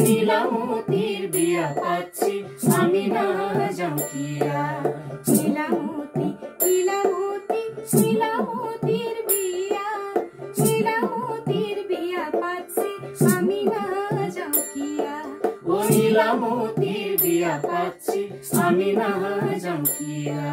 নীলামতির বিয়া পাচ্ছি আমি না জাঙ্কিয়া। নীলামতি নীলামতি নীলামতির বিয়া, নীলামতির বিয়া পাচ্ছি আমি না জাঙ্কিয়া। ও নীলামতির বিয়া পাচ্ছি আমি না জাঙ্কিয়া।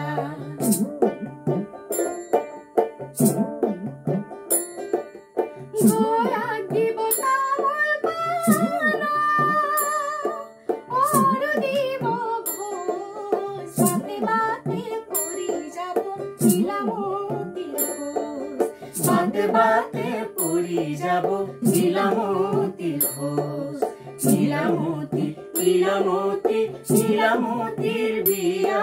বাতে বাতে পড়ি যাব নীলামতির খোঁজ। নীলামতি নীলামতি নীলামতির বিয়া,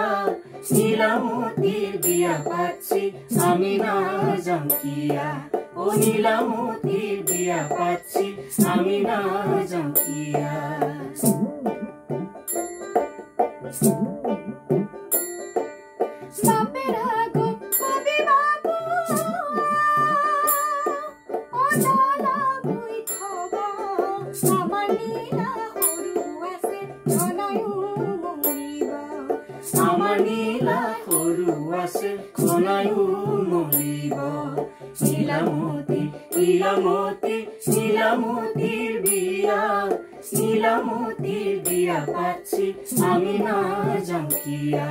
নীলামতির বিয়া পাচ্ছি আমি না জাঙ্কিয়া। ও নীলামতির বিয়া পাচ্ছি আমি না জাঙ্কিয়া। আমার নীলা সৰু আছে ঘনায়ো মৰিব। নীলামতি নীলামতি নীলামতিৰ বিয়া, নীলামতিৰ বিয়া পাচ্ছি আমি না জাঙ্কিয়া।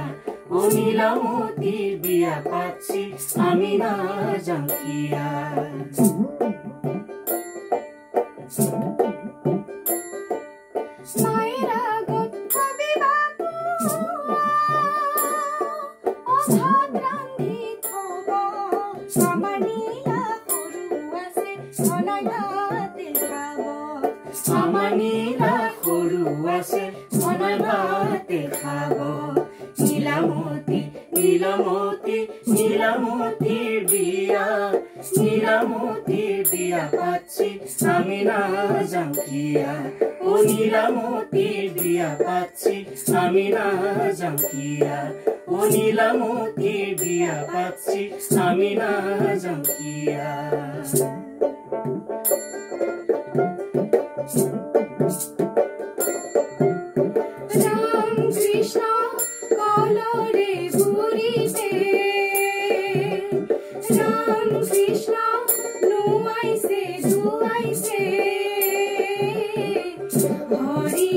ও নীলামতির বিয়া পাচ্ছি আমি না জাঙ্কিয়া। আমার নীলা সৰু আছে ঘনাই ভাতে খাব। নীলামতি নীলামতি নীলামতির বিয়া, নীলামতির বিয়া পাচ্ছি আমি না জাঙ্কিয়া। ও নীলামতির বিয়া পাচ্ছি আমি না জাঙ্কিয়া। ও নীলামতির বিয়া পাচ্ছি আমি না জাঙ্কিয়া। রাম কৃষ্ণ কলরে বুড়িতে, রাম কৃষ্ণ নুয়াইছে ধুয়াইছে, হরি